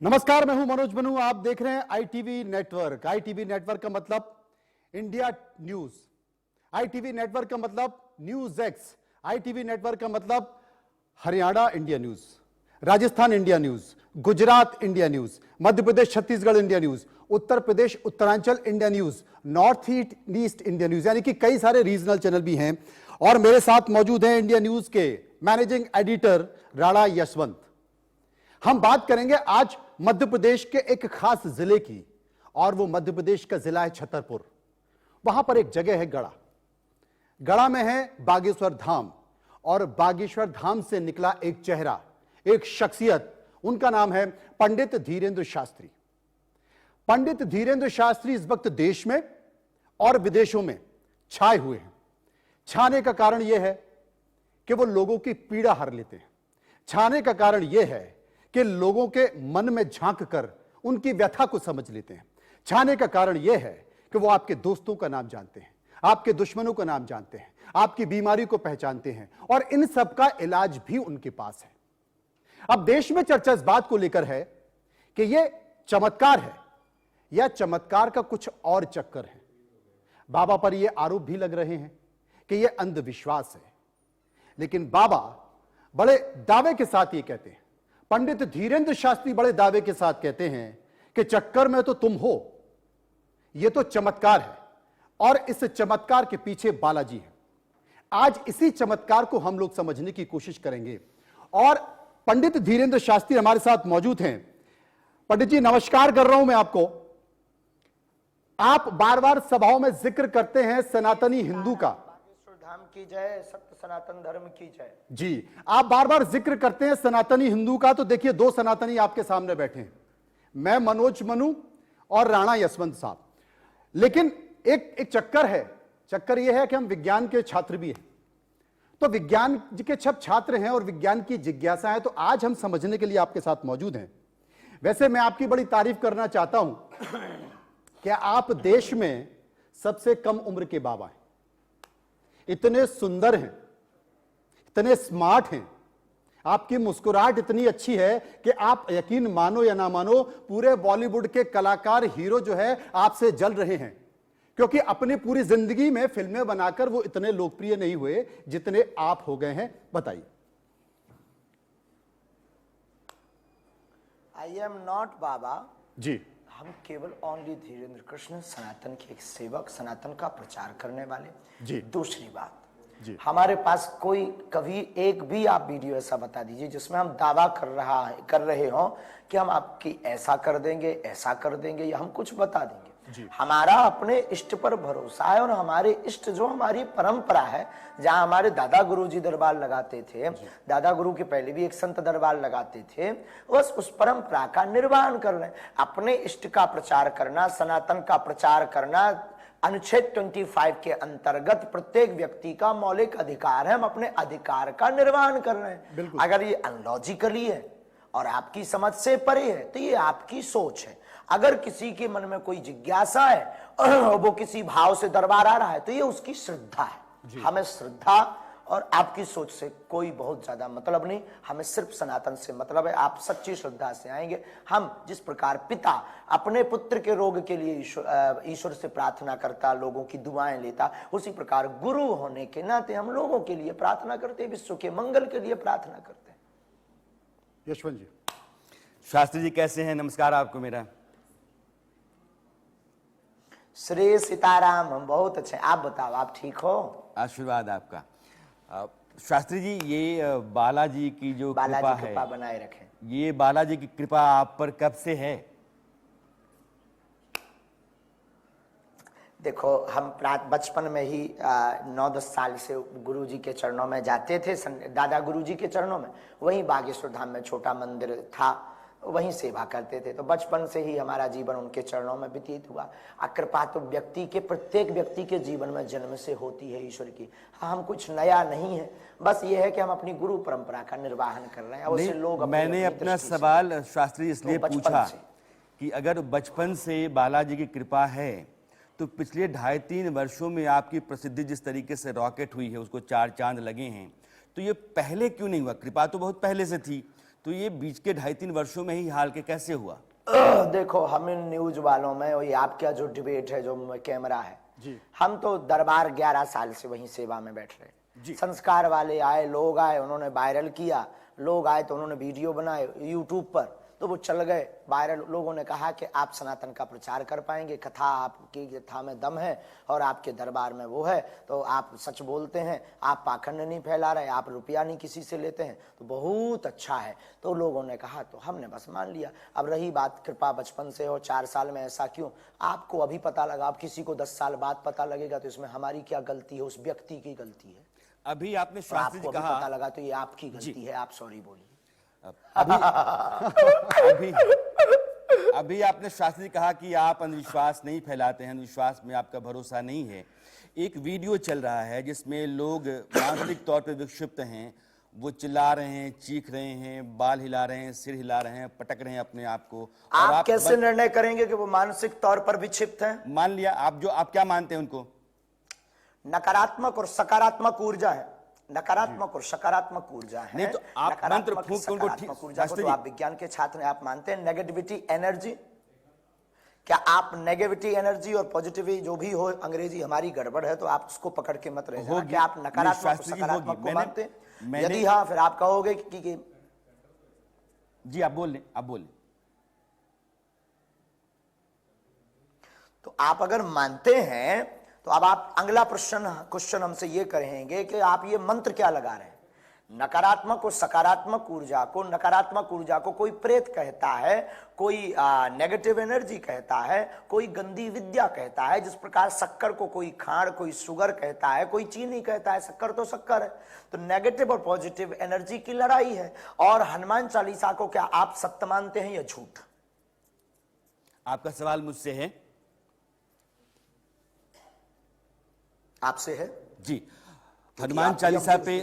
नमस्कार, मैं हूं मनोज बनू। आप देख रहे हैं आईटीवी नेटवर्क। आईटीवी नेटवर्क का मतलब इंडिया न्यूज, आईटीवी नेटवर्क का मतलब न्यूज एक्स, आईटीवी नेटवर्क का मतलब Haryana India news, Rajasthan India news, Gujarat India news, Madhya Pradesh Chhattisgarh India news, Uttar Pradesh Uttaranchal India news, north east India news, यानी कि कई सारे रीजनल चैनल भी हैं। और मेरे साथ मौजूद हैं इंडिया न्यूज के मैनेजिंग एडिटर राणा यशवंत। हम बात करेंगे आज मध्य प्रदेश के एक खास जिले की, और वो मध्य प्रदेश का जिला है छतरपुर। वहां पर एक जगह है गढ़ा। गढ़ा में है बागेश्वर धाम, और बागेश्वर धाम से निकला एक चेहरा, एक शख्सियत। उनका नाम है पंडित धीरेंद्र शास्त्री। पंडित धीरेंद्र शास्त्री इस वक्त देश में और विदेशों में छाए हुए हैं। छाने का कारण यह है कि वो लोगों की पीड़ा हर लेते हैं। छाने का कारण यह है कि लोगों के मन में झांक कर उनकी व्यथा को समझ लेते हैं। छाने का कारण यह है कि वो आपके दोस्तों का नाम जानते हैं, आपके दुश्मनों का नाम जानते हैं, आपकी बीमारी को पहचानते हैं, और इन सब का इलाज भी उनके पास है। अब देश में चर्चा इस बात को लेकर है कि यह चमत्कार है या चमत्कार का कुछ और चक्कर है। बाबा पर यह आरोप भी लग रहे हैं कि यह अंधविश्वास है, लेकिन बाबा बड़े दावे के साथ ये कहते हैं, पंडित धीरेंद्र शास्त्री बड़े दावे के साथ कहते हैं कि चक्कर में तो तुम हो, यह तो चमत्कार है, और इस चमत्कार के पीछे बालाजी है। आज इसी चमत्कार को हम लोग समझने की कोशिश करेंगे, और पंडित धीरेंद्र शास्त्री हमारे साथ मौजूद हैं। पंडित जी, नमस्कार कर रहा हूं मैं आपको। आप बार बार सभाओं में जिक्र करते हैं सनातनी हिंदू का। धाम की जय, सत्य सनातन धर्म की जय। जी, आप बार बार जिक्र करते हैं सनातनी हिंदू का। तो देखिए, दो सनातनी आपके सामने बैठे हैं, मैं मनोज मनू और राणा यशवंत साहब। लेकिन एक चक्कर है। चक्कर यह है कि हम विज्ञान के छात्र भी हैं, तो विज्ञान के सब छात्र हैं और विज्ञान की जिज्ञासा है, तो आज हम समझने के लिए आपके साथ मौजूद हैं। वैसे मैं आपकी बड़ी तारीफ करना चाहता हूं कि आप देश में सबसे कम उम्र के बाबा हैं। इतने सुंदर हैं, इतने स्मार्ट हैं, आपकी मुस्कुराहट इतनी अच्छी है कि आप यकीन मानो या ना मानो, पूरे बॉलीवुड के कलाकार हीरो जो है आपसे जल रहे हैं, क्योंकि अपनी पूरी जिंदगी में फिल्में बनाकर वो इतने लोकप्रिय नहीं हुए जितने आप हो गए हैं। बताइए। आई एम नॉट बाबा जी। हम केवल ओनली धीरेंद्र कृष्ण, सनातन के एक सेवक, सनातन का प्रचार करने वाले। जी। दूसरी बात जी। हमारे पास कोई कभी एक भी आप वीडियो ऐसा बता दीजिए जिसमें हम दावा कर रहे हो कि हम आपकी ऐसा कर देंगे, ऐसा कर देंगे, या हम कुछ बता देंगे। हमारा अपने इष्ट पर भरोसा है, और हमारे इष्ट जो हमारी परंपरा है, जहां हमारे दादा गुरु जी दरबार लगाते थे, दादा गुरु के पहले भी एक संत दरबार लगाते थे, बस उस परंपरा का निर्वहन कर रहे हैं। अपने इष्ट का प्रचार करना, सनातन का प्रचार करना अनुच्छेद 25 के अंतर्गत प्रत्येक व्यक्ति का मौलिक अधिकार है। हम अपने अधिकार का निर्वहन कर रहे हैं। अगर ये अनलॉजिकली है और आपकी समझ से परे है तो ये आपकी सोच है। अगर किसी के मन में कोई जिज्ञासा है, वो किसी भाव से दरबार आ रहा है, तो ये उसकी श्रद्धा है। हमें श्रद्धा और आपकी सोच से कोई बहुत ज्यादा मतलब नहीं, हमें सिर्फ सनातन से मतलब है। आप सच्ची श्रद्धा से आएंगे। हम जिस प्रकार पिता अपने पुत्र के रोग के लिए ईश्वर से प्रार्थना करता, लोगों की दुआएं लेता, उसी प्रकार गुरु होने के नाते हम लोगों के लिए प्रार्थना करते, विश्व के मंगल के लिए प्रार्थना करते हैं। यशवंत जी। शास्त्री जी कैसे हैं? नमस्कार आपको मेरा। श्री सीताराम, हम बहुत अच्छे। आप बताओ, आप ठीक हो? आशीर्वाद आपका। शास्त्री जी, ये बालाजी की जो कृपा है, कृपा बनाए रखें। ये बालाजी की कृपा आप पर कब से है? देखो, हम बचपन में ही 9-10 साल से गुरुजी के चरणों में जाते थे, दादा गुरुजी के चरणों में। वहीं बागेश्वर धाम में छोटा मंदिर था, वहीं सेवा करते थे। तो बचपन से ही हमारा जीवन उनके चरणों में व्यतीत हुआ। कृपा तो व्यक्ति के, प्रत्येक व्यक्ति के जीवन में जन्म से होती है ईश्वर की। हम कुछ नया नहीं है, बस ये है कि हम अपनी गुरु परंपरा का निर्वहन कर रहे हैं। लोग मैंने अपना सवाल शास्त्री इसलिए पूछा कि अगर बचपन से बालाजी की कृपा है तो पिछले 2.5-3 वर्षों में आपकी प्रसिद्धि जिस तरीके से रॉकेट हुई है, उसको 4 चांद लगे हैं, तो ये पहले क्यों नहीं हुआ? कृपा तो बहुत पहले से थी, तो ये बीच के 2.5-3 वर्षों में ही हाल के कैसे हुआ? देखो, हम इन न्यूज वालों में, और ये आपका जो डिबेट है, जो कैमरा है जी। हम तो दरबार 11 साल से वहीं सेवा में बैठ रहे। संस्कार वाले आए, लोग आए, उन्होंने वायरल किया, लोग आए तो उन्होंने वीडियो बनाए यूट्यूब पर, तो वो चल गए वायरल। लोगों ने कहा कि आप सनातन का प्रचार कर पाएंगे, कथा आपकी कथा में दम है और आपके दरबार में वो है, तो आप सच बोलते हैं, आप पाखंड नहीं फैला रहे, आप रुपया नहीं किसी से लेते हैं, तो बहुत अच्छा है। तो लोगों ने कहा, तो हमने बस मान लिया। अब रही बात कृपा बचपन से हो, 4 साल में ऐसा क्यों, आपको अभी पता लगा, अब किसी को 10 साल बाद पता लगेगा, तो इसमें हमारी क्या गलती है, उस व्यक्ति की गलती है। अभी आपने शास्त्री जी आपको कहा, पता लगा तो ये आपकी गलती है, आप सॉरी बोलिए। अभी आपने शास्त्री जी कहा कि आप अंधविश्वास नहीं फैलाते हैं, अंधविश्वास में आपका भरोसा नहीं है। एक वीडियो चल रहा है जिसमें लोग मानसिक तौर पर विक्षिप्त हैं, वो चिल्ला रहे हैं, चीख रहे हैं, बाल हिला रहे हैं, सिर हिला रहे हैं, पटक रहे हैं अपने आप को। और आप कैसे निर्णय करेंगे कि वो मानसिक तौर पर विक्षिप्त हैं? मान लिया, आप क्या मानते हैं उनको? नकारात्मक और सकारात्मक ऊर्जा है, नकारात्मक और सकारात्मक ऊर्जा है। नहीं तो आप मंत्र फूंक के उनको सकारात्मक ऊर्जा को तो आप विज्ञान के छात्र हैं, आप मानते हैं नेगेटिविटी एनर्जी? क्या आप नेगेटिविटी एनर्जी और पॉजिटिविटी जो भी हो, अंग्रेजी हमारी गड़बड़ है तो आप उसको पकड़ के मत रह जाना। क्या आप नकारात्मक और सकारात्मक को मानते हैं? यदि हाँ, फिर आप कहोगे कि जी आप बोल लें। तो आप अगर मानते हैं तो अब आप अगला क्वेश्चन हमसे ये करेंगे कि आप ये मंत्र क्या लगा रहे हैं? नकारात्मक और सकारात्मक ऊर्जा को, नकारात्मक ऊर्जा को कोई प्रेत कहता है, कोई नेगेटिव एनर्जी कहता है, कोई गंदी विद्या कहता है। जिस प्रकार शक्कर को कोई खांड, कोई शुगर कहता है, कोई चीनी कहता है, शक्कर तो शक्कर है। तो नेगेटिव और पॉजिटिव एनर्जी की लड़ाई है। और हनुमान चालीसा को क्या आप सत्य मानते हैं या झूठ? आपका सवाल मुझसे है? आपसे है जी। हनुमान चालीसा पे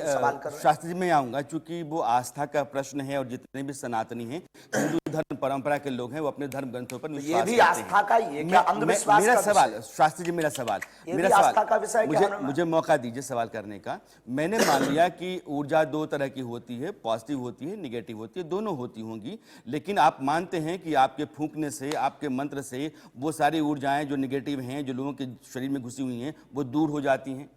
शास्त्री जी में आऊंगा, क्योंकि वो आस्था का प्रश्न है और जितने भी सनातनी हैं, हिंदू धर्म परंपरा के लोग हैं, वो अपने धर्म ग्रंथों पर विश्वास ये भी आस्था का, ये क्या अंधविश्वास? मेरा सवाल शास्त्री जी, मेरा सवाल आस्था का विषय क्या? मुझे मौका दीजिए सवाल करने का। मैंने मान लिया कि ऊर्जा 2 तरह की होती है, पॉजिटिव होती है, निगेटिव होती है, दोनों होती होंगी। लेकिन आप मानते हैं कि आपके फूंकने से, आपके मंत्र से वो सारी ऊर्जाएं जो निगेटिव हैं, जो लोगों के शरीर में घुसी हुई हैं, वो दूर हो जाती हैं?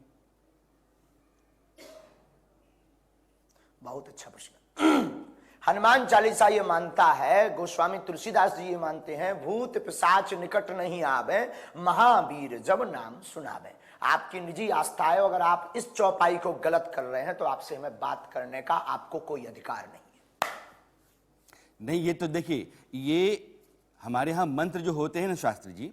बहुत अच्छा प्रश्न। हनुमान चालीसा ये मानता है, गोस्वामी तुलसीदास जी ये मानते हैं, भूत पिशाच निकट नहीं आवे, महावीर जब नाम सुनावे। आपकी निजी आस्था है, अगर आप इस चौपाई को गलत कर रहे हैं तो आपसे हमें बात करने का आपको कोई अधिकार नहीं है। नहीं, ये तो देखिए, ये हमारे यहाँ मंत्र जो होते हैं ना शास्त्री जी,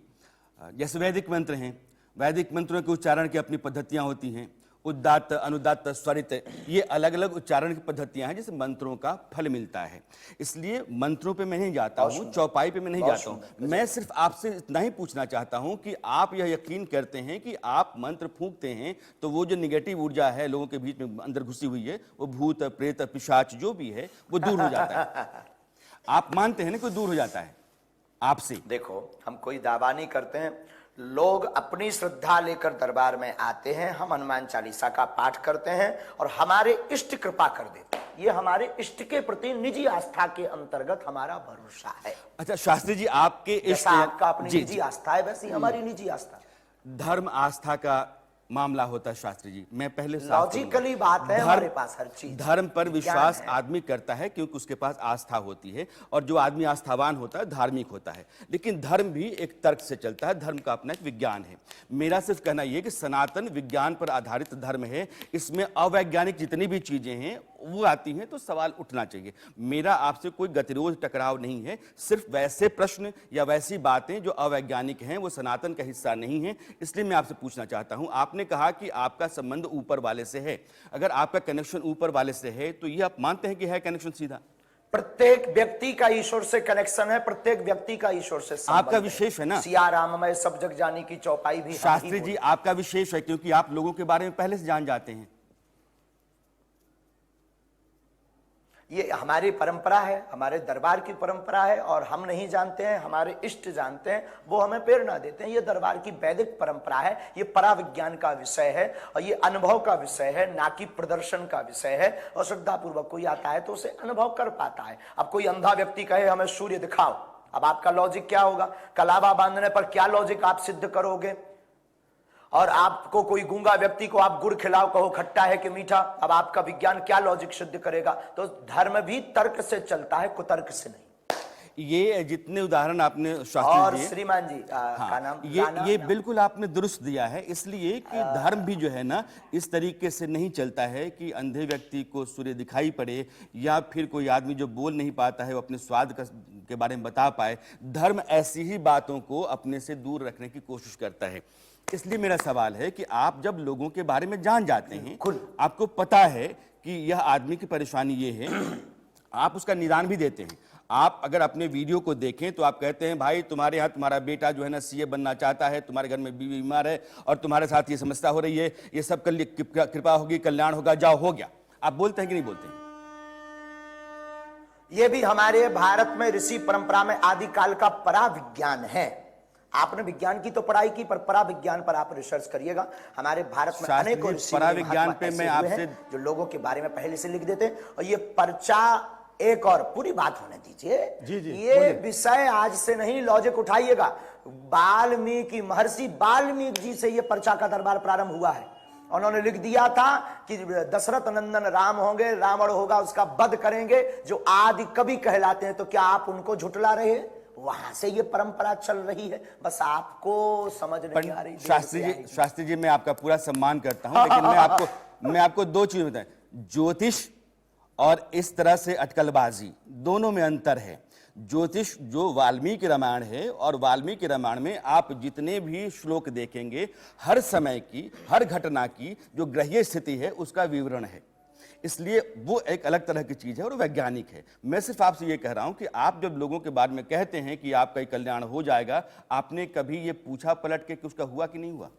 जैसे वैदिक मंत्र हैं, वैदिक मंत्रों के उच्चारण की अपनी पद्धतियां होती हैं, उदात्त, अनुदात्त, स्वरित, ये अलग अलग उच्चारण की पद्धतियां हैं, जिससे मंत्रों का फल मिलता है। इसलिए मंत्रों पे मैं नहीं जाता हूं, चौपाई पे मैं नहीं जाता हूं। मैं सिर्फ आपसे इतना ही पूछना चाहता हूं कि आप यह यकीन करते हैं कि आप मंत्र फूंकते हैं तो वो जो निगेटिव ऊर्जा है लोगों के बीच में अंदर घुसी हुई है, वो भूत प्रेत पिशाच जो भी है, वो दूर हो जाता है? आप मानते हैं ना कि दूर हो जाता है आपसे? देखो, हम कोई दावा नहीं करते हैं, लोग अपनी श्रद्धा लेकर दरबार में आते हैं, हम हनुमान चालीसा का पाठ करते हैं और हमारे इष्ट कृपा कर देते हैं। ये हमारे इष्ट के प्रति निजी आस्था के अंतर्गत हमारा भरोसा है। अच्छा शास्त्री जी, आपके इष्ट, आपका अपनी निजी आस्था है, वैसी हमारी निजी आस्था। धर्म आस्था का मामला होता है शास्त्री जी, मैं पहले लॉजिकली बात है, हमारे पास हर चीज, धर्म पर विश्वास आदमी करता है क्योंकि उसके पास आस्था होती है, और जो आदमी आस्थावान होता है धार्मिक होता है। लेकिन धर्म भी एक तर्क से चलता है, धर्म का अपना एक विज्ञान है। मेरा सिर्फ कहना यह कि सनातन विज्ञान पर आधारित धर्म है, इसमें अवैज्ञानिक जितनी भी चीजें हैं वो आती हैं तो सवाल उठना चाहिए। मेरा आपसे कोई गतिरोध टकराव नहीं है, सिर्फ वैसे प्रश्न या वैसी बातें जो अवैज्ञानिक हैं वो सनातन का हिस्सा नहीं है, इसलिए मैं आपसे पूछना चाहता हूं। आपने कहा कि आपका संबंध ऊपर वाले से है, अगर आपका कनेक्शन ऊपर वाले से है तो ये आप मानते हैं कि है कनेक्शन सीधा? प्रत्येक व्यक्ति का ईश्वर से कनेक्शन है, प्रत्येक व्यक्ति का ईश्वर से संबंध आपका विशेष है ना? सिया राममय सब जग जानी की चौपाई भी शास्त्री जी आपका विशेष है, क्योंकि आप लोगों के बारे में पहले से जान जाते हैं। ये हमारी परंपरा है, हमारे दरबार की परंपरा है, और हम नहीं जानते हैं, हमारे इष्ट जानते हैं, वो हमें प्रेरणा देते हैं। ये दरबार की वैदिक परंपरा है, ये पराविज्ञान का विषय है, और ये अनुभव का विषय है, ना कि प्रदर्शन का विषय है। और श्रद्धापूर्वक कोई आता है तो उसे अनुभव कर पाता है। अब कोई अंधा व्यक्ति कहे हमें सूर्य दिखाओ, अब आपका लॉजिक क्या होगा? कलावा बांधने पर क्या लॉजिक आप सिद्ध करोगे? और आपको कोई गूंगा व्यक्ति को आप गुड़ खिलाओ, कहो खट्टा है कि मीठा, अब आपका विज्ञान क्या लॉजिक सिद्ध करेगा? तो धर्म भी तर्क से चलता है, कुतर्क से नहीं। ये जितने उदाहरण आपने और शास्त्री जी श्रीमान जी का नाम ये बिल्कुल आपने दुरुस्त दिया है, इसलिए कि धर्म भी जो है ना इस तरीके से नहीं चलता है कि अंधे व्यक्ति को सूर्य दिखाई पड़े, या फिर कोई आदमी जो बोल नहीं पाता है वो अपने स्वाद के बारे में बता पाए। धर्म ऐसी ही बातों को अपने से दूर रखने की कोशिश करता है। इसलिए मेरा सवाल है कि आप जब लोगों के बारे में जान जाते हैं, आपको पता है कि यह आदमी की परेशानी ये है, आप उसका निदान भी देते हैं। आप अगर अपने वीडियो को देखें तो आप कहते हैं भाई तुम्हारे यहाँ तुम्हारा बेटा जो है ना सीए बनना चाहता है, तुम्हारे घर में बीवी बीमार है और तुम्हारे साथ ये समस्या हो रही है, ये सब कल कृपा होगी, कल्याण होगा, जाओ हो गया। आप बोलते हैं कि नहीं बोलते हैं? ये भी हमारे भारत में ऋषि परंपरा में आदिकाल का पराविज्ञान है। आपने विज्ञान की तो पढ़ाई की, पर पराविज्ञान पर आप रिसर्च करिएगा। हमारे भारत में अनेकों ऋषि पराविज्ञान पे मैं आपसे जो लोगों के बारे में पहले से लिख देते हैं। और ये पर्चा एक और पूरी बात होने दीजिए। जी, ये विषय आज से नहीं, लॉजिक उठाइएगा। वाल्मीकि, महर्षि वाल्मीकि जी से ये पर्चा का दरबार प्रारंभ हुआ है। उन्होंने लिख दिया था कि दशरथ नंदन राम होंगे, रावण होगा, उसका वध करेंगे, जो आदि कवि कहलाते हैं। तो क्या आप उनको झुठला रहे हैं? वहां से ये परंपरा चल रही है, बस आपको समझ नहीं आ रही। शास्त्री जी मैं आपका पूरा सम्मान करता हूं, लेकिन मैं आपको दो चीज बताएं। ज्योतिष और इस तरह से अटकलबाजी दोनों में अंतर है। ज्योतिष जो वाल्मीकि रामायण है, और वाल्मीकि रामायण में आप जितने भी श्लोक देखेंगे, हर समय की, हर घटना की जो ग्रहीय स्थिति है उसका विवरण है। इसलिए वो एक अलग तरह की चीज है और वैज्ञानिक है। मैं सिर्फ आपसे ये कह रहा हूं कि आप जब लोगों के बारे में कहते हैं कि आपका कल्याण हो जाएगा, आपने कभी ये पूछा पलट के कि उसका हुआ कि नहीं हुआ?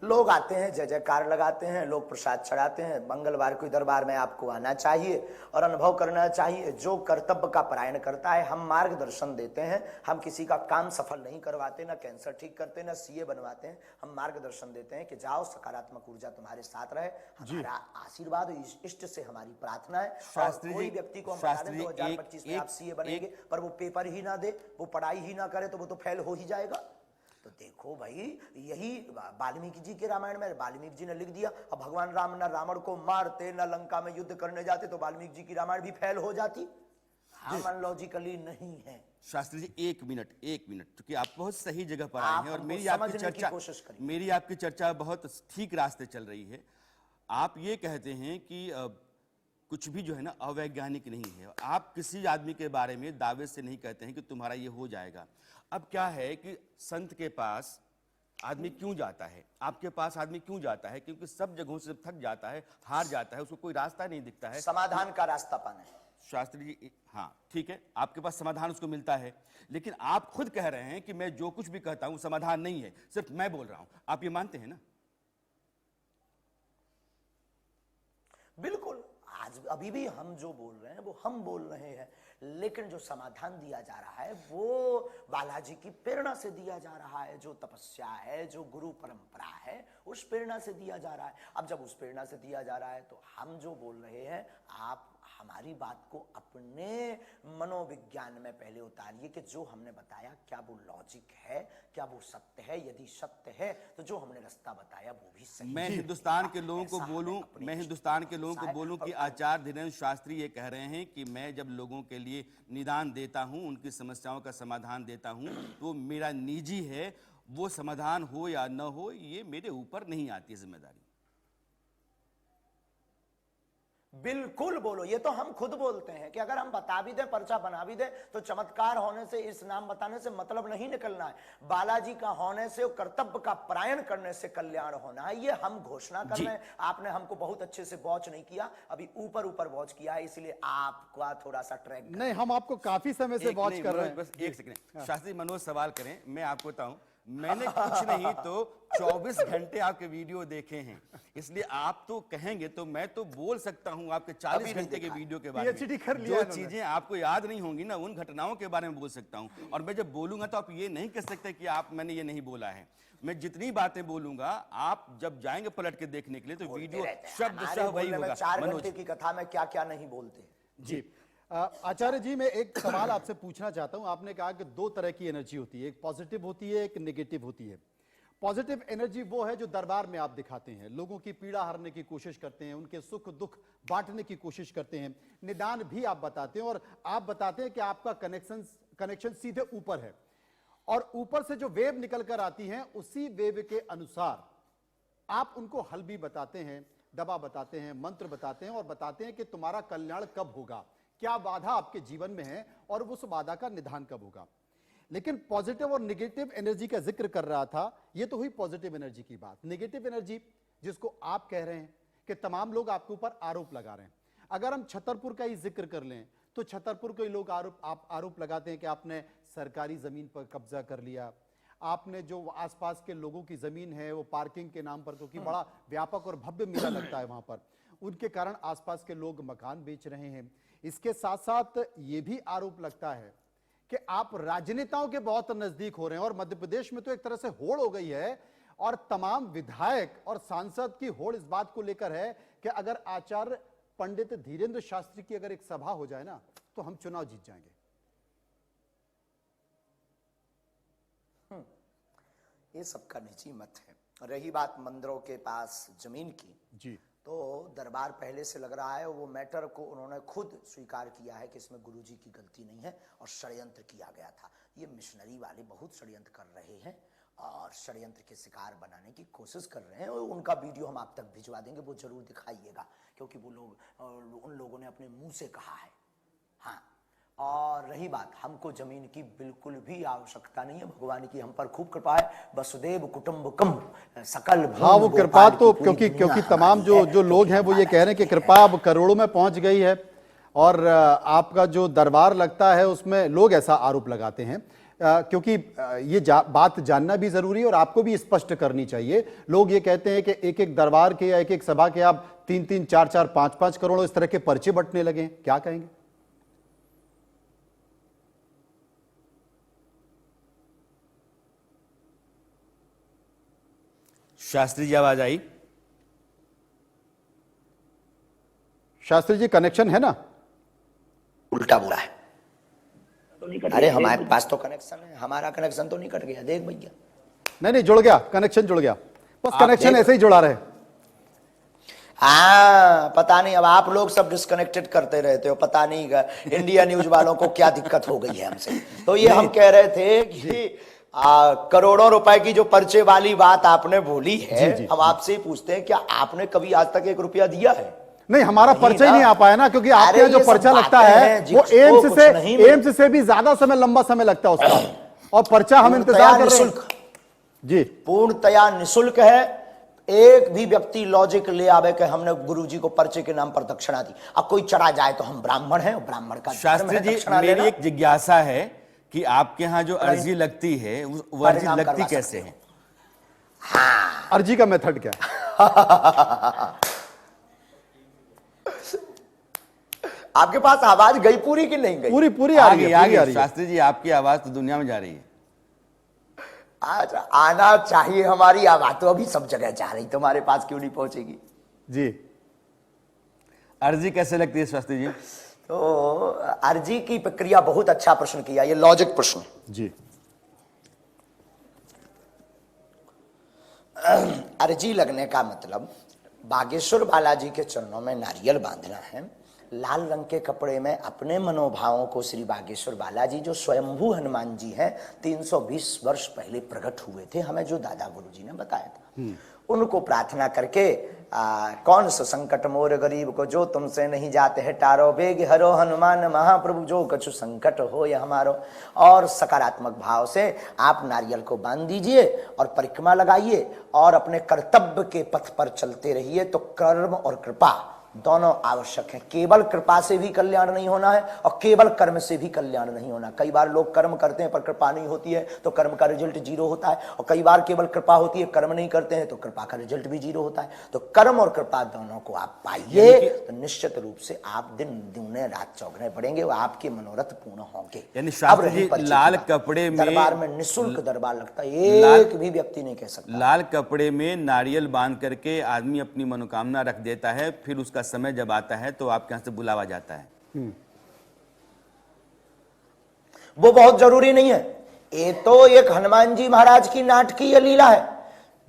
लोग आते हैं, जय जयकार लगाते हैं, लोग प्रसाद चढ़ाते हैं। मंगलवार को दरबार में आपको आना चाहिए और अनुभव करना चाहिए। जो कर्तव्य का परायण करता है, हम मार्गदर्शन देते हैं। हम किसी का काम सफल नहीं करवाते, ना कैंसर ठीक करते, ना सीए बनवाते हैं। हम मार्गदर्शन देते हैं कि जाओ, सकारात्मक ऊर्जा तुम्हारे साथ रहे, हमारा आशीर्वाद, इष्ट से हमारी प्रार्थना है। शास्त्री कोई जी, व्यक्ति को हम बता दें 2025 में आप सीए बनेंगे, पर वो पेपर ही ना दे, वो पढ़ाई ही ना करे, तो वो तो फेल हो ही जाएगा। तो देखो भाई, यही वाल्मीकि जी के रामायण में वाल्मीकि जी ने लिख दिया। अब भगवान राम न रावण को मारते, न लंका में युद्ध करने जाते, तो वाल्मीकि जी की रामायण भी फेल हो जाती। हम लॉजिकली नहीं है। शास्त्री जी एक मिनट, क्योंकि आप बहुत सही जगह पर आए हैं और मेरी आपकी चर्चा बहुत ठीक रास्ते चल रही है। आप ये कहते हैं कि कुछ भी जो है ना अवैज्ञानिक नहीं है। आप किसी आदमी के बारे में दावे से नहीं कहते हैं कि तुम्हारा ये हो जाएगा। अब क्या है कि संत के पास आदमी क्यों जाता है, आपके पास आदमी क्यों जाता है? क्योंकि सब जगहों से थक जाता है, हार जाता है, उसको कोई रास्ता नहीं दिखता है, समाधान का रास्ता पाना है। शास्त्री जी हाँ ठीक है, आपके पास समाधान उसको मिलता है, लेकिन आप खुद कह रहे हैं कि मैं जो कुछ भी कहता हूं समाधान नहीं है, सिर्फ मैं बोल रहा हूं। आप ये मानते हैं ना? बिल्कुल। आज अभी भी हम जो बोल रहे हैं वो हम बोल रहे हैं, लेकिन जो समाधान दिया जा रहा है वो बालाजी की प्रेरणा से दिया जा रहा है। जो तपस्या है, जो गुरु परंपरा है, उस प्रेरणा से दिया जा रहा है। अब जब उस प्रेरणा से दिया जा रहा है तो हम जो बोल रहे हैं, आप हमारी बात को अपने मनोविज्ञान में पहले उतारिए कि जो हमने बताया क्या वो लॉजिक है, क्या वो सत्य है। यदि सत्य है तो जो हमने रास्ता बताया वो भी सही है। मैं हिंदुस्तान के लोगों को बोलूं कि आचार्य धीरेन्द्र शास्त्री ये कह रहे हैं कि मैं जब लोगों के लिए निदान देता हूं, उनकी समस्याओं का समाधान देता हूं, तो मेरा निजी है, वो समाधान हो या न हो ये मेरे ऊपर नहीं आती जिम्मेदारी। बिल्कुल बोलो। ये तो हम खुद बोलते हैं कि अगर हम बता भी दें, पर्चा बना भी दें, तो चमत्कार होने से, इस नाम बताने से मतलब नहीं निकलना है। बालाजी का होने से, कर्तव्य का परायण करने से कल्याण होना है, ये हम घोषणा कर रहे हैं। आपने हमको बहुत अच्छे से वॉच नहीं किया, अभी ऊपर वॉच किया है, इसलिए आपका थोड़ा सा ट्रैक नहीं, हम आपको काफी समय से वॉच कर रहे हैं। बस एक सेकंड, शास्त्री मनोज सवाल करें, मैं आपको बताऊं, मैंने कुछ नहीं तो 24 घंटे आपके वीडियो देखे हैं, इसलिए आप तो कहेंगे तो मैं तो बोल सकता हूं आपके 40 घंटे के वीडियो के बारे PhD में। कर लिया जो इन्होंने। चीजें आपको याद नहीं होंगी ना, उन घटनाओं के बारे में बोल सकता हूं। और मैं जब बोलूंगा तो आप ये नहीं कह सकते कि मैंने ये नहीं बोला है। मैं जितनी बातें बोलूंगा, आप जब जाएंगे पलट के देखने के लिए तो वीडियो शब्द हमारे शह वही बोलने में होगा। 4 मनोज, घंटे की कथा में क्या क्या नहीं बोलते। जी आचार्य जी, मैं एक सवाल आपसे पूछना चाहता हूं। आपने कहा कि दो तरह की एनर्जी होती है, एक पॉजिटिव होती है, एक नेगेटिव होती है। पॉजिटिव एनर्जी वो है जो दरबार में आप दिखाते हैं, लोगों की पीड़ा हरने की कोशिश करते हैं, उनके सुख दुख बांटने की कोशिश करते हैं, निदान भी आप बताते हैं, और आप बताते हैं कि आपका कनेक्शन सीधे ऊपर है, और ऊपर से जो वेव निकल कर आती हैं उसी वेव के अनुसार आप उनको हल भी बताते हैं, दवा बताते हैं, मंत्र बताते हैं, और बताते हैं कि तुम्हारा कल्याण कब होगा, क्या बाधा आपके जीवन में है और उस बाधा का निदान कब होगा। लेकिन पॉजिटिव और नेगेटिव एनर्जी का जिक्र कर रहा था, यह तो हुई पॉजिटिव एनर्जी की बात। नेगेटिव एनर्जी जिसको आप कह रहे हैं कि तमाम लोग आपके ऊपर आरोप लगा रहे हैं। अगर हम छतरपुर का ही जिक्र कर लें तो छतरपुर के लोग आरोप लगाते हैं कि आपने सरकारी जमीन पर कब्जा कर लिया, आपने जो आसपास के लोगों की जमीन है वो पार्किंग के नाम पर, क्योंकि बड़ा व्यापक और भव्य मेला लगता है वहां पर, उनके कारण आसपास के लोग मकान बेच रहे हैं। इसके साथ साथ ये भी आरोप लगता है कि आप राजनेताओं के बहुत नजदीक हो रहे हैं, और मध्य प्रदेश में तो एक तरह से होड़ हो गई है, और तमाम विधायक और सांसद की होड़ इस बात को लेकर है कि अगर आचार्य पंडित धीरेन्द्र शास्त्री की अगर एक सभा हो जाए ना तो हम चुनाव जीत जाएंगे। ये सबका निजी मत है। रही बात मंदिरों के पास जमीन की, जी, तो दरबार पहले से लग रहा है, वो मैटर को उन्होंने खुद स्वीकार किया है कि इसमें गुरुजी की गलती नहीं है और षड्यंत्र किया गया था। ये मिशनरी वाले बहुत षड्यंत्र कर रहे हैं और षड्यंत्र के शिकार बनाने की कोशिश कर रहे हैं, और उनका वीडियो हम आप तक भिजवा देंगे, वो जरूर दिखाइएगा, क्योंकि वो लोग उन लोगों ने अपने मुंह से कहा है। हाँ, और रही बात, हमको जमीन की बिल्कुल भी आवश्यकता नहीं है, भगवान की हम पर खूब कृपा है। वसुदेव कुटुंबकम सकल भूमि हाँ, वो कृपा गोपाल तो की पूरी क्योंकि दुनिया तमाम हमारी जो है। लोग हैं वो ये कह रहे हैं कि कृपा अब करोड़ों में पहुंच गई है, और आपका जो दरबार लगता है उसमें लोग ऐसा आरोप लगाते हैं, क्योंकि ये बात जानना भी जरूरी है और आपको भी स्पष्ट करनी चाहिए। लोग ये कहते हैं कि एक एक दरबार के या एक एक सभा के आप 3-3, 4-4, 5-5 करोड़ इस तरह के पर्चे बंटने लगे, क्या कहेंगे? शास्त्री जी आवाज आई? शास्त्री जी कनेक्शन है ना? उल्टा बोला है। अरे हमारे पास तो कनेक्शन है, हमारा कनेक्शन तो नहीं कट गया, देख भैया। नहीं, जुड़ गया, कनेक्शन जुड़ गया, बस कनेक्शन ऐसे ही जुड़ा रहे। हाँ, पता नहीं अब आप लोग सब डिस्कनेक्टेड करते रहते हो, पता नहीं इंडिया न्यूज वालों को क्या दिक्कत हो गई है हमसे। तो ये हम कह रहे थे कि करोड़ों रुपए की जो पर्चे वाली बात आपने बोली है, हम आपसे पूछते हैं क्या आपने कभी आज तक 1 रुपया दिया है? नहीं, हमारा पर्चा ही नहीं आ पाया ना, क्योंकि आपके यहाँ जो पर्चा लगता है वो एम्स से भी ज्यादा समय, लंबा समय लगता है उसका, और पर्चा हम इंतजार कर रहे हैं। जी, पूर्णतया निःशुल्क है। एक भी व्यक्ति लॉजिक ले आवे कि हमने गुरुजी को पर्चे के नाम पर दक्षिणा दी। अब कोई चढ़ा जाए तो हम ब्राह्मण हैं, ब्राह्मण का शास्त्री जी, मेरी एक जिज्ञासा है कि आपके यहाँ जो अर्जी लगती है वो अर्जी लगती कैसे है? हाँ, अर्जी का मेथड क्या है? आपके पास आवाज गई पूरी कि नहीं गई? पूरी आ रही है। शास्त्री जी, आपकी आवाज तो दुनिया में जा रही है। आज आना चाहिए हमारी आवाज, तो अभी सब जगह जा रही, तुम्हारे पास क्यों नहीं पहुंचेगी? जी, अर्जी कैसे लगती है शास्त्री जी? तो अर्जी की प्रक्रिया, बहुत अच्छा प्रश्न किया, ये लॉजिक प्रश्न। जी, अर्जी लगने का मतलब बागेश्वर बालाजी के चरणों में नारियल बांधना है, लाल रंग के कपड़े में अपने मनोभावों को, श्री बागेश्वर बालाजी जो स्वयंभू हनुमान जी हैं, 320 वर्ष पहले प्रकट हुए थे, हमें जो दादा गुरुजी ने बताया था, उनको प्रार्थना करके कौन सा संकट मोर गरीब को जो तुमसे नहीं जाते है टारो, बेग हरो हनुमान महाप्रभु जो कछु संकट हो या हमारो। और सकारात्मक भाव से आप नारियल को बांध दीजिए और परिक्रमा लगाइए और अपने कर्तव्य के पथ पर चलते रहिए, तो कर्म और कृपा दोनों आवश्यक हैं। केवल कृपा से भी कल्याण नहीं होना है और केवल कर्म से भी कल्याण नहीं होना। कई बार लोग कर्म करते हैं पर कृपा नहीं होती है तो कर्म का रिजल्ट जीरो होता है, और कई बार केवल कृपा होती है, कर्म नहीं करते हैं तो कृपा का रिजल्ट भी जीरो होता है। तो कर्म और कृपा दोनों को आप पाइए तो निश्चित रूप से आप दिन दूने रात चौगुने बढ़ेंगे, वो आपके मनोरथ पूर्ण होंगे। यानी अब शास्त्री रही जी, परिचित लाल बात। कपड़े में दरबार में निःशुल्क दरबार लगता है, एक भी व्यक्ति नहीं कह सकता। लाल कपड़े में नारियल बांध करके आदमी अपनी मनोकामना रख देता है, फिर उसका समय जब आता है तो आपके यहां से बुलावा जाता है। वो बहुत जरूरी नहीं है। ये तो एक हनुमान जी महाराज की नाटकीय लीला है।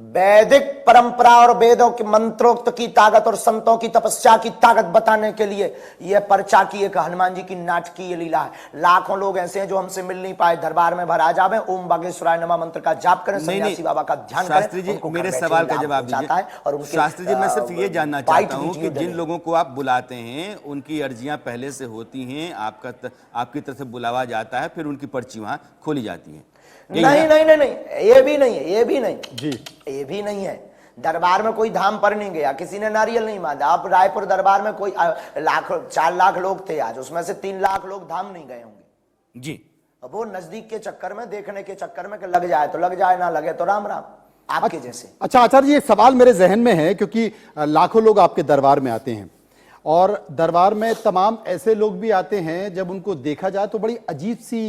वैदिक परंपरा और वेदों के मंत्रोक्त की ताकत और संतों की तपस्या की ताकत बताने के लिए यह पर्चा की एक हनुमान जी की नाटकीय लीला है। लाखों लोग ऐसे हैं जो हमसे मिल नहीं पाए, दरबार में भरा जावे, ओम बागेश्वराय नमः मंत्र का जाप करें, सन्यासी बाबा का ध्यान करें। शास्त्री जी, उनको मेरे घर बैठे सवाल का लाभ जवाब हो जाता है और उनके शास्त्री जी, मैं सिर्फ ये जानना बाइट चाहता हूं कि वीडियो जिन डले। लोगों को आप बुलाते हैं उनकी अर्जियां पहले से होती हैं, आपकी तरफ से बुलावा जाता है, फिर उनकी पर्ची वहां खोली जाती है? नहीं नहीं नहीं नहीं, ये भी नहीं है, ये भी नहीं जी, ये भी नहीं है। दरबार में कोई धाम पर नहीं गया, किसी ने नारियल नहीं बांधा। आप रायपुर दरबार में कोई 4 लाख लोग थे आज, उसमें से 3 लाख लोग धाम नहीं गए होंगे जी। अब वो नजदीक के चक्कर में, देखने के चक्कर में, कि लग जाए तो लग जाए, ना लगे तो राम राम, आपके जैसे। अच्छा आचार्य जी, ये सवाल मेरे जहन में है क्योंकि लाखों लोग आपके दरबार में आते हैं और दरबार में तमाम ऐसे लोग भी आते हैं जब उनको देखा जाए तो बड़ी अजीब सी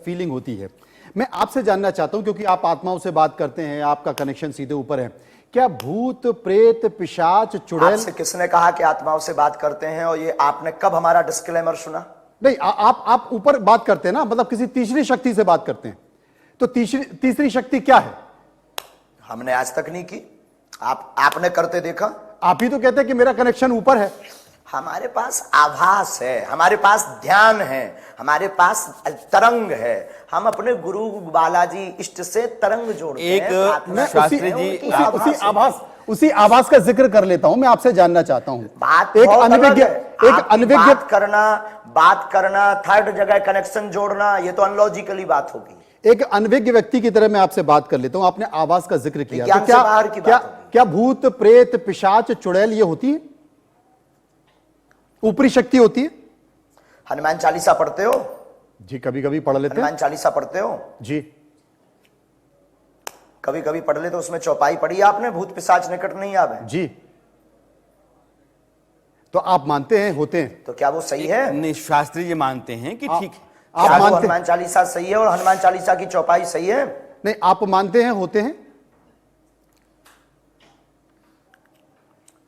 फीलिंग होती है। मैं आपसे जानना चाहता हूं क्योंकि आप आत्माओं से बात करते हैं, आपका कनेक्शन सीधे ऊपर है, क्या भूत प्रेत पिशाच चुड़ैल? आपसे किसने कहा कि आत्माओं से बात करते हैं? और ये आपने कब हमारा डिस्क्लेमर सुना? नहीं, आप ऊपर बात करते हैं ना, मतलब किसी तीसरी शक्ति से बात करते हैं, तो तीसरी शक्ति क्या है? हमने आज तक नहीं की, आपने करते देखा? आप ही तो कहते हैं कि मेरा कनेक्शन ऊपर है। हमारे पास आभास है, हमारे पास ध्यान है, हमारे पास तरंग है। हम अपने गुरु बालाजी इष्ट से तरंग जोड़ते हैं। प्रार्थना शास्त्री करते हैं, जी, उनकी उसी आभास का जिक्र कर लेता हूं। मैं आपसे जानना चाहता हूं, बात एक बहुत अलग अनभिज्ञ है। आपकी बात करना, थर्ड जगह कनेक्शन जोड़ना, ये तो अनलॉजिकली बात होगी। एक अनभिज्ञ व्यक्ति की तरह मैं आपसे बात कर लेता हूं। आपने आवाज का जिक्र किया, विज्ञान तो से बाहर की बात होगी। क्या भूत प्रेत पिशाच चुड़ैल ये होती है, ऊपरी शक्ति होती है? हनुमान चालीसा पढ़ते हो? जी, कभी कभी पढ़ लेते हैं। हनुमान चालीसा पढ़ते हो? जी, कभी कभी पढ़ ले तो उसमें चौपाई पढ़ी आपने, भूत पिशाच निकट नहीं आवे? जी, तो आप मानते हैं होते हैं? तो क्या वो सही है? नहीं, शास्त्री जी मानते हैं कि ठीक है। आप क्या वो मानते? हनुमान चालीसा सही है और हनुमान चालीसा की चौपाई सही है? नहीं, आप मानते हैं होते हैं?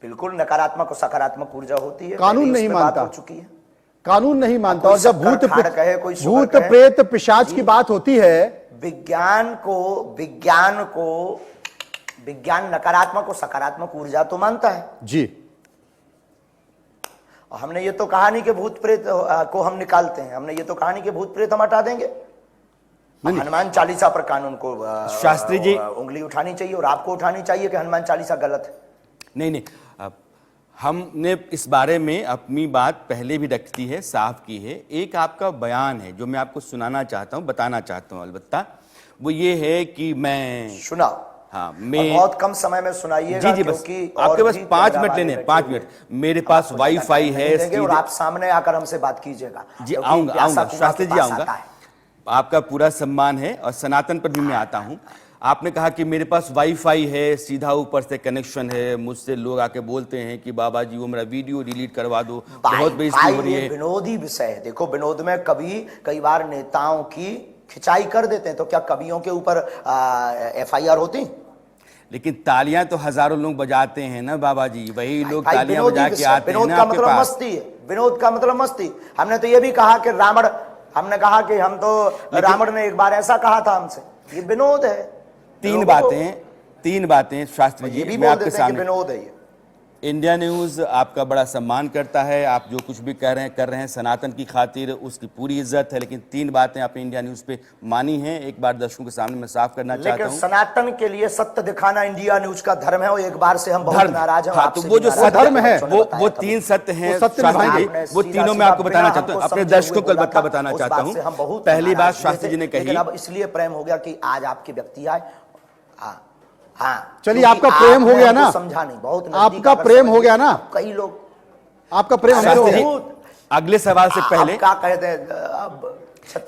बिल्कुल, नकारात्मक और सकारात्मक ऊर्जा होती है। कानून पहले नहीं इसमें बात मानता। हो चुकी है। कानून नहीं मानता। कोई और जब शक्कर खाड़ कहे, कोई शुगर भूत कहे। प्रेत पिशाच की बात होती है, विज्ञान नकारात्मक और सकारात्मक ऊर्जा तो मानता है जी। और हमने ये तो कहा नहीं कि भूत प्रेत को हम निकालते हैं, हमने ये तो कहा नहीं कि भूत प्रेत हम हटा देंगे। हनुमान चालीसा पर कानून को शास्त्री जी, उंगली उठानी चाहिए और आपको उठानी चाहिए कि हनुमान चालीसा गलत है। नहीं, हमने इस बारे में अपनी बात पहले भी रखती है, साफ की है। एक आपका बयान है जो मैं आपको सुनाना चाहता हूं, बताना चाहता हूं अलबत्ता, वो ये है कि मैं सुनाओ। हाँ, और मैं बहुत कम समय में सुनाइएगा। जी, बस क्योंकि आपके और पास भी 5 मिनट कैमरा लेने, वाले 5 बैठे मिनट। मेरे पास आपको वाईफाई ज्यादा है टाइम नहीं देंगे और सीधे- आप सामने आकर हमसे बात कीजिएगा। जी, क्योंकि आऊंगा प्यासा कुआं शास्त्री के जी, पास आऊंगा। आता है। आपका पूरा सम्मान है और सनातन पर भी मैं आता हूं। आपने कहा कि मेरे पास वाईफाई है, सीधा ऊपर से कनेक्शन है, मुझसे लोग आके बोलते हैं कि बाबा जी वो मेरा वीडियो डिलीट करवा दो, बहुत बेइज्जती हो रही ये है। विनोदी विषय है। देखो, विनोद में कई बार नेताओं की खिंचाई कर देते हैं, तो क्या कवियों के ऊपर FIR होती? लेकिन तालियां तो हजारों लोग बजाते हैं ना बाबा जी, वही लोग भाई, तालियां विनोदी बजा के विषय। आते हैं विनोद ना का आपके मतलब पास। मस्ती है, विनोद का मतलब मस्ती। हमने तो ये भी कहा कि हमने कहा कि रावण ने एक बार ऐसा कहा था हमसे, ये विनोद है। तीन बातें शास्त्री ये जी भी मैं बोल आपके देते हैं कि सामने। विनोद है ये। इंडिया न्यूज आपका बड़ा सम्मान करता है, आप जो कुछ भी कर रहे हैं सनातन की खातिर, उसकी पूरी इज्जत है। लेकिन 3 बातें आपने इंडिया न्यूज पे मानी हैं, एक बार दर्शकों के सामने मैं साफ करना चाहता लेकिन हूं। सनातन के लिए सत्य दिखाना इंडिया न्यूज का धर्म है और एक बार से हम बहुत नाराज हैं। हाँ, तो वो जो सधर्म है वो 3 सत्य हैं शास्त्री जी, वो तीनों मैं आपको बताना चाहता हूँ, अपने दर्शकों को अलबत्ता बताना चाहता हूँ। पहली बात शास्त्री जी ने कही, अब इसलिए प्रेम हो गया कि आज आपके व्यक्ति आए। हाँ, चलिए, आपका प्रेम हो गया ना, समझा नहीं, बहुत आपका प्रेम हो गया ना। कई लोग आपका प्रेम हमसे शास्त्री हो। जी, अगले सवाल से पहले आप क्या कहते हैं अब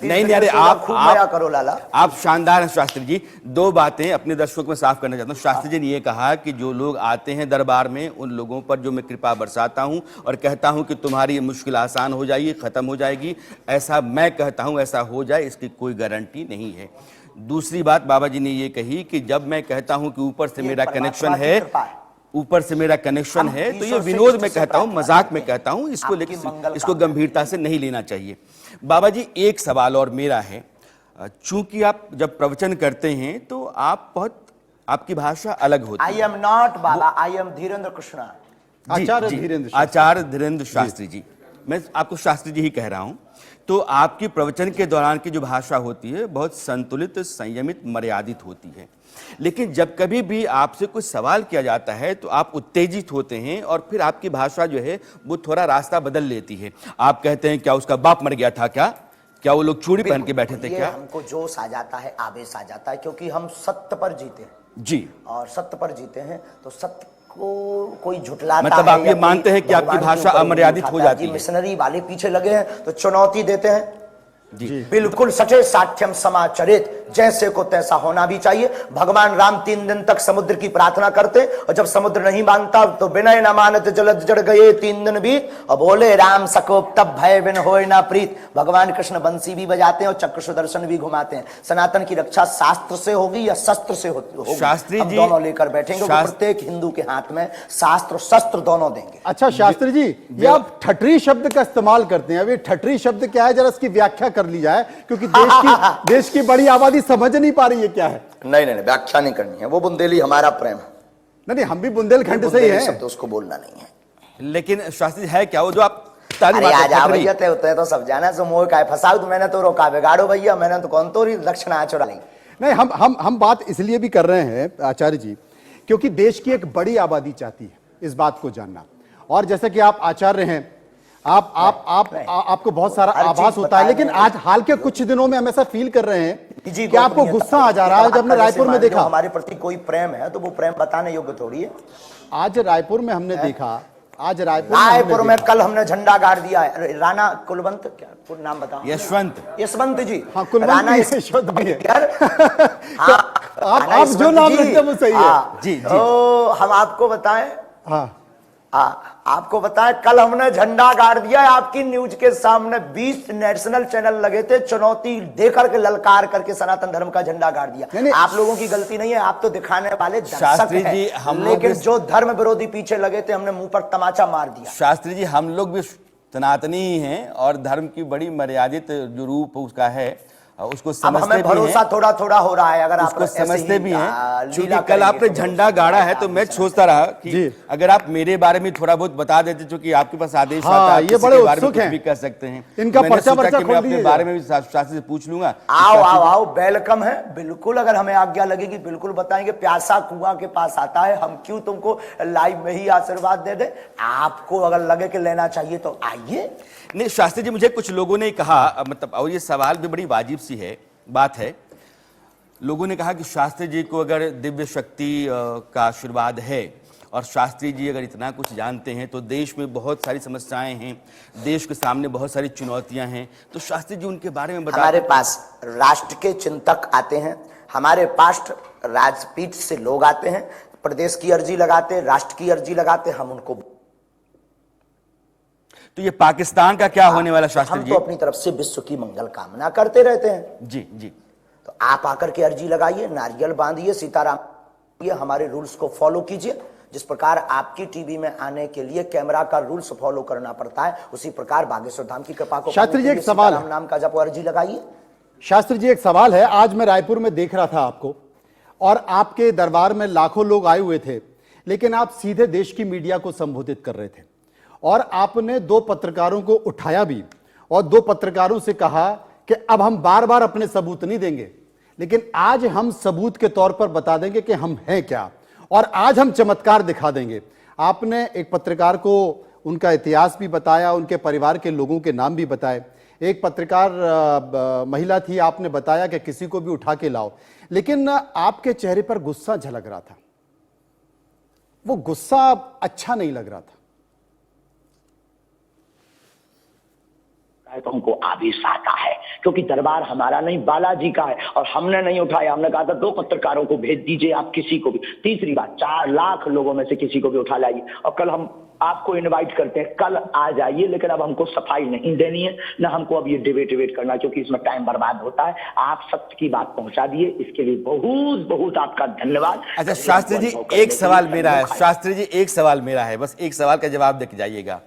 नहीं नहीं, अरे आप खूब मजा करो लाला। आप शानदार हैं शास्त्री जी। दो बातें अपने दर्शकों को मैं साफ करना चाहता हूं। शास्त्री जी ने ये कहा कि जो लोग आते हैं दरबार में उन लोगों पर जो मैं कृपा बरसाता हूं और कहता हूं कि तुम्हारी ये मुश्किल आसान हो जाएगी, खत्म हो जाएगी, ऐसा मैं कहता हूं ऐसा हो जाए, इसकी कोई गारंटी नहीं है। दूसरी बात बाबा जी ने ये कही कि जब मैं कहता हूं कि ऊपर से मेरा कनेक्शन है, ऊपर से मेरा कनेक्शन है, तो ये विनोद में कहता हूं, मजाक में कहता हूं, इसको लेकिन इसको गंभीरता से नहीं लेना चाहिए। बाबा जी एक सवाल और मेरा है, चूंकि आप जब प्रवचन करते हैं तो आप बहुत, आपकी भाषा अलग होती है। I am not Baba, I am Dhirendra Krishna. Acharya Dhirendra Shastri. Acharya Dhirendra Shastri ji, मैं आपको शास्त्री जी ही कह रहा हूं। तो आपकी प्रवचन के दौरान की जो भाषा होती है बहुत संतुलित, संयमित, मर्यादित होती है। लेकिन जब कभी भी आपसे कुछ सवाल किया जाता है तो आप उत्तेजित होते हैं और फिर आपकी भाषा जो है वो थोड़ा रास्ता बदल लेती है। आप कहते हैं क्या उसका बाप मर गया था, क्या वो लोग चूड़ी पहन के बैठे थे क्या? हमको जोश आ जाता है, आवेश आ जाता है, क्योंकि हम सत्य पर जीते हैं जी, और सत्य पर जीते हैं तो सत्य को कोई झुठलाता मतलब है आप ये मानते हैं कि आपकी भाषा अमर्यादित हो जाती है? मिशनरी वाले पीछे लगे हैं तो चुनौती देते हैं। जी, बिल्कुल सचे साठ्यम समाचरित, जैसे को तैसा होना भी चाहिए। भगवान राम 3 दिन तक समुद्र की प्रार्थना करते और जब समुद्र नहीं मानता तो विनय न मानत जलद जड़ गए 3 दिन बीत और बोले राम सकोप तब भय बिन होय ना प्रीत। भगवान कृष्ण बंसी भी बजाते हैं और चक्र सुदर्शन भी घुमाते हैं। सनातन की रक्षा शास्त्र से होगी या शस्त्र से होगी? शास्त्री जी दोनों लेकर बैठेंगे, प्रत्येक हिंदू के हाथ में शास्त्र शस्त्र दोनों देंगे। अच्छा शास्त्री जी, ये आप ठटरी शब्द का इस्तेमाल करते हैं, अब ये ठटरी शब्द क्या है, जरा इसकी व्याख्या कर ली जाए, क्योंकि देश की बड़ी आबादी समझ नहीं पा रही है क्या है। नहीं नहीं व्याख्या नहीं करनी है, वो बुंदेली हमारा प्रेम है। नहीं, हम भी बुंदेलखंड से ही हैं। शब्द उसको बोलना नहीं है। लेकिन शास्त्री है क्या वो जो आप ताली अरे मारते आ हैं, भैया ते तो सब जाना सो मोह का फसाओ, तो मैंने तो रोका बिगाड़ो भैया, मैंने तो कौन तो लक्षण चुरा ली। नहीं, हम बात इसलिए भी कर रहे हैं आचार्य जी, क्योंकि देश की एक बड़ी आबादी चाहती है इस बात को जानना। और जैसे कि आप आचार्य हैं, आपको बहुत सारा आभास होता है, लेकिन आज हाल के कुछ दिनों में हम ऐसा फील कर रहे हैं कि आपको गुस्सा आ जा रहा है। जब हमने रायपुर में देखा, हमारे प्रति कोई प्रेम है तो वो प्रेम बताने योग्य थोड़ी है। आज रायपुर में हमने देखा, आज रायपुर में कल हमने झंडा गाड़ दिया है। राणा कुलवंत, क्या पूरा नाम बताओ? यशवंत जी। हाँ, राणा यशवंत भी है। हाँ, आप जो नाम रखते हैं वो सही है जी। तो हम आपको बताएं, हाँ आपको बताएं, कल हमने झंडा गाड़ दिया है आपकी न्यूज के सामने। 20 नेशनल चैनल लगे थे, चुनौती देकर के, ललकार करके सनातन धर्म का झंडा गाड़ दिया। आप लोगों की गलती नहीं है, आप तो दिखाने वाले दर्शक हैं, लेकिन जो धर्म विरोधी पीछे लगे थे हमने मुंह पर तमाचा मार दिया। शास्त्री जी हम लोग भी सनातनी ही हैं और धर्म की बड़ी मर्यादित जो रूप उसका है उसको समझते भी भरोसा हैं, थोड़ा थोड़ा हो रहा है, अगर उसको आप समझते भी हैं। क्योंकि कल आपने झंडा गाड़ा है तो मैं सोचता रहा कि अगर आप मेरे बारे में थोड़ा बहुत बता देते, क्योंकि आपके पास आदेश आता है, ये बड़े उत्सुक हैं, भी कर सकते हैं। इनका पर्चा वर्चा खोल अपने बारे में भी शास्त्री से पूछ लूंगा। आओ वेलकम है, बिल्कुल अगर हमें आज्ञा लगेगी बिल्कुल बताएंगे। प्यासा कुआं के पास आता है, हम क्यों तुमको लाइव में ही आशीर्वाद दे दे? आपको अगर लगे कि लेना चाहिए तो आइए। नहीं शास्त्री जी, मुझे कुछ लोगों ने कहा, मतलब और ये सवाल भी बड़ी वाजिब सी है बात है, लोगों ने कहा कि शास्त्री जी को अगर दिव्य शक्ति का आशीर्वाद है और शास्त्री जी अगर इतना कुछ जानते हैं तो देश में बहुत सारी समस्याएं हैं, देश के सामने बहुत सारी चुनौतियां हैं, तो शास्त्री जी उनके बारे में बताएं। हमारे पास राष्ट्र के चिंतक आते हैं, हमारे पास राजपीठ से लोग आते हैं, प्रदेश की अर्जी लगाते, राष्ट्र की अर्जी लगाते, हम उनको। तो ये पाकिस्तान का क्या होने वाला शास्त्री जी? हम तो अपनी तरफ से विश्व की मंगल कामना करते रहते हैं। जी जी। तो आप आकर के अर्जी लगाइए, नारियल बांधिए, सीताराम, ये हमारे रूल्स को फॉलो कीजिए। जिस प्रकार आपकी टीवी में आने के लिए कैमरा का रूल्स फॉलो करना पड़ता है, उसी प्रकार बागेश्वर धाम की कृपा को। शास्त्री जी एक सवाल, सीताराम नाम का जब अर्जी लगाइए। शास्त्री जी एक सवाल है, आज मैं रायपुर में देख रहा था आपको, और आपके दरबार में लाखों लोग आए हुए थे, लेकिन आप सीधे देश की मीडिया को संबोधित कर रहे थे और आपने 2 पत्रकारों को उठाया भी और 2 पत्रकारों से कहा कि अब हम बार बार अपने सबूत नहीं देंगे, लेकिन आज हम सबूत के तौर पर बता देंगे कि हम हैं क्या, और आज हम चमत्कार दिखा देंगे। आपने एक पत्रकार को उनका इतिहास भी बताया, उनके परिवार के लोगों के नाम भी बताए। एक पत्रकार महिला थी, आपने बताया कि किसी को भी उठा के लाओ, लेकिन आपके चेहरे पर गुस्सा झलक रहा था, वो गुस्सा अच्छा नहीं लग रहा था। तो हमको आदेश आता है, क्योंकि दरबार हमारा नहीं बालाजी का है। और हमने नहीं उठाया, हमने कहा था 2 पत्रकारों को भेज दीजिए आप किसी को भी। तीसरी बात, 4 लाख लोगों में से किसी को भी उठा लाइए, और कल हम आपको इनवाइट करते हैं, कल आ जाइए। लेकिन अब हमको सफाई नहीं देनी है, ना हमको अब ये डिबेट करना, क्योंकि इसमें टाइम बर्बाद होता है। आप सत्य की बात पहुंचा दिए, इसके लिए बहुत बहुत आपका धन्यवाद। अच्छा शास्त्री जी, एक सवाल मेरा है, शास्त्री जी एक सवाल मेरा है, बस एक सवाल का जवाब देके जाइएगा।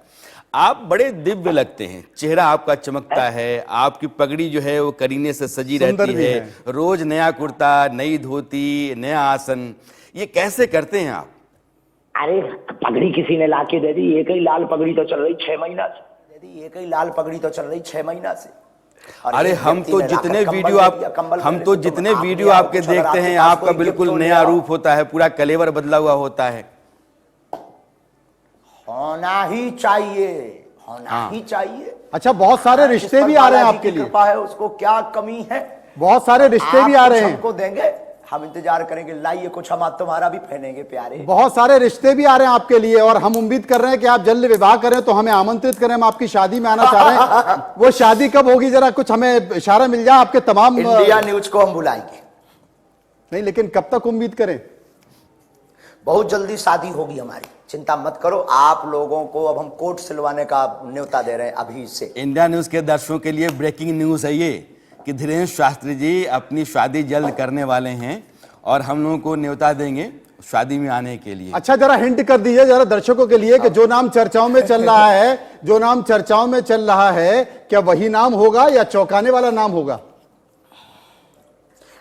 आप बड़े दिव्य लगते हैं, चेहरा आपका चमकता है, आपकी पगड़ी जो है वो करीने से सजी रहती है, रोज नया कुर्ता, नई धोती, नया आसन, ये कैसे करते हैं आप? अरे पगड़ी किसी ने लाके दे दी, एक ही लाल पगड़ी तो चल रही 6 महीना से। दे दी, एक ही लाल पगड़ी तो चल रही 6 महीना से। अरे हम तो जितने वीडियो आपके देखते हैं, आपका बिल्कुल नया रूप होता है, पूरा कलेवर बदला हुआ होता है। होना ही चाहिए, होना ही चाहिए। अच्छा, बहुत सारे रिश्ते भी आ रहे हैं आपके लिए, कृपा है, उसको क्या कमी है? बहुत सारे रिश्ते भी आ रहे हैं, हमको देंगे, हम इंतजार करेंगे, लाइए कुछ, हम तुम्हारा भी पहनेंगे प्यारे। बहुत सारे रिश्ते भी आ रहे हैं आपके लिए, और हम उम्मीद कर रहे हैं कि आप जल्द विवाह करें, तो हमें आमंत्रित करें, हम आपकी शादी में आना चाह रहे हैं। वो शादी कब होगी, जरा कुछ हमें इशारा मिल जाए आपके तमाम। इंडिया न्यूज को हम बुलाएंगे। नहीं, लेकिन कब तक उम्मीद करें? बहुत जल्दी शादी होगी हमारी, चिंता मत करो। आप लोगों को अब हम कोट सिलवाने का न्योता दे रहे हैं अभी से। इंडिया न्यूज के दर्शकों के लिए ब्रेकिंग न्यूज है ये कि धीरेन्द्र शास्त्री जी अपनी शादी जल्द करने वाले हैं, और हम लोगों को न्योता देंगे शादी में आने के लिए। अच्छा, जरा हिंट कर दीजिए जरा दर्शकों के लिए कि जो नाम चर्चाओं में चल रहा है, जो नाम चर्चाओं में चल रहा है, क्या वही नाम होगा या चौंकाने वाला नाम होगा?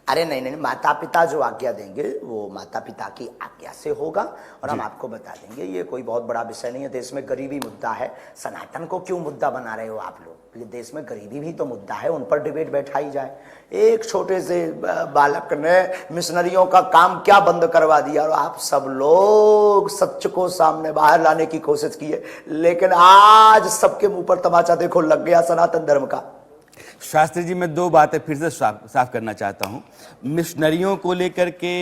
अरे नहीं नहीं, माता पिता जो आज्ञा देंगे वो माता पिता की आज्ञा से होगा, और हम आपको बता देंगे। ये कोई बहुत बड़ा विषय नहीं है, देश में गरीबी मुद्दा है। सनातन को क्यों मुद्दा बना रहे हो आप लोग? ये देश में गरीबी भी तो मुद्दा है, उन पर डिबेट बैठाई जाए। एक छोटे से बालक ने मिशनरियों का काम क्या बंद करवा दिया, और आप सब लोग सच को सामने बाहर लाने की कोशिश की है, लेकिन आज सबके मुंह पर तमाचा देखो लग गया सनातन धर्म का। शास्त्री जी, मैं 2 बातें फिर से साफ करना चाहता हूं। मिशनरियों को लेकर के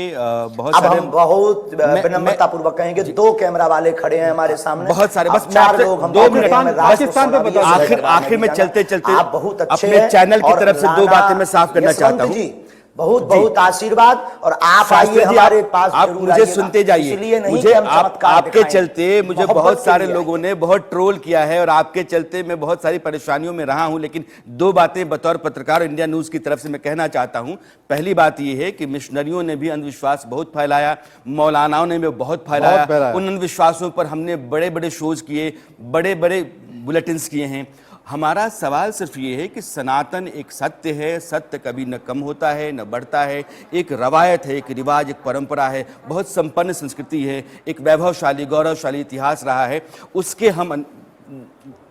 बहुत अब सारे, हम बहुत विनम्रता पूर्वक कहेंगे, 2 कैमरा वाले खड़े हैं हमारे सामने, बहुत सारे, बस 4 लोग हम पाकिस्तान पे बता आखिर में चलते चलते आप बहुत अच्छे अपने चैनल की तरफ से 2 बातें मैं साफ करना चाहता हूँ। बहुत बहुत आशीर्वाद, और आप आइए हमारे पास, आप मुझे सुनते जाइए। मुझे आपके चलते मुझे बहुत सारे लोगों ने बहुत ट्रोल किया है, और आपके चलते मैं बहुत सारी परेशानियों में रहा हूं, लेकिन 2 बातें बतौर पत्रकार इंडिया न्यूज की तरफ से मैं कहना चाहता हूं। पहली बात यह है कि मिशनरियों ने भी अंधविश्वास बहुत फैलाया, मौलानाओं ने भी बहुत फैलाया। उन अंधविश्वासों पर हमने बड़े बड़े शोज किए, बड़े बड़े बुलेटिन किए हैं। हमारा सवाल सिर्फ ये है कि सनातन एक सत्य है, सत्य कभी न कम होता है न बढ़ता है, एक रवायत है, एक रिवाज, एक परंपरा है, बहुत संपन्न संस्कृति है, एक वैभवशाली गौरवशाली इतिहास रहा है, उसके हम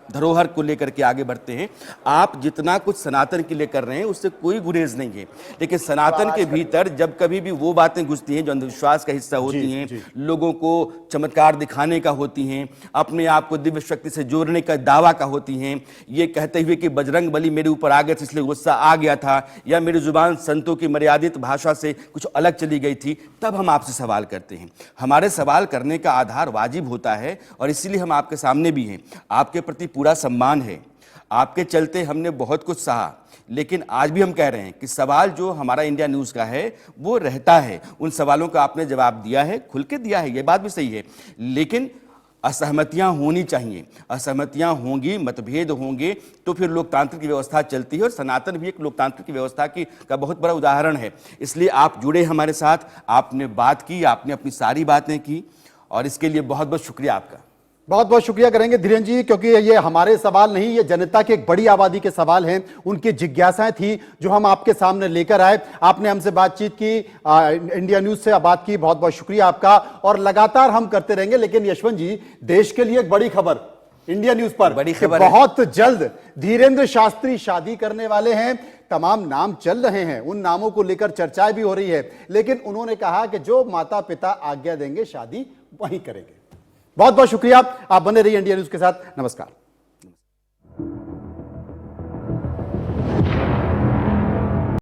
धरोहर को लेकर के आगे बढ़ते हैं। आप जितना कुछ सनातन के लिए कर रहे हैं उससे कोई गुरेज नहीं है, लेकिन सनातन के भीतर जब कभी भी वो बातें घुसती हैं जो अंधविश्वास का हिस्सा होती हैं, लोगों को चमत्कार दिखाने का होती हैं, अपने आप को दिव्य शक्ति से जोड़ने का दावा का होती हैं, ये कहते हुए कि बजरंग बली मेरे ऊपर आ गए थे इसलिए गुस्सा आ गया था, या मेरी जुबान संतों की मर्यादित भाषा से कुछ अलग चली गई थी, तब हम आपसे सवाल करते हैं। हमारे सवाल करने का आधार वाजिब होता है, और इसीलिए हम आपके सामने भी हैं। आपके प्रति पूरा सम्मान है, आपके चलते हमने बहुत कुछ सहा, लेकिन आज भी हम कह रहे हैं कि सवाल जो हमारा इंडिया न्यूज का है वो रहता है। उन सवालों का आपने जवाब दिया है, खुल के दिया है, ये बात भी सही है, लेकिन असहमतियां होनी चाहिए। असहमतियां होंगी, मतभेद होंगे, तो फिर लोकतांत्रिक व्यवस्था चलती है, और सनातन भी एक लोकतांत्रिक व्यवस्था का बहुत बड़ा उदाहरण है। इसलिए आप जुड़े हमारे साथ, आपने बात की, आपने अपनी सारी बातें की, और इसके लिए बहुत बहुत शुक्रिया आपका। बहुत बहुत शुक्रिया करेंगे धीरेन्द्र जी, क्योंकि ये हमारे सवाल नहीं, ये जनता की एक बड़ी आबादी के सवाल हैं, उनकी जिज्ञासाएं थी जो हम आपके सामने लेकर आए। आपने हमसे बातचीत की, इंडिया न्यूज से बात की, बहुत बहुत शुक्रिया आपका, और लगातार हम करते रहेंगे। लेकिन यशवंत जी, देश के लिए एक बड़ी खबर इंडिया न्यूज पर, बड़ी खबर बहुत जल्द धीरेन्द्र शास्त्री शादी करने वाले हैं। तमाम नाम चल रहे हैं, उन नामों को लेकर चर्चाएं भी हो रही है, लेकिन उन्होंने कहा कि जो माता पिता आज्ञा देंगे शादी वहीं करेंगे। बहुत बहुत शुक्रिया, आप बने रहिए इंडिया न्यूज के साथ। नमस्कार।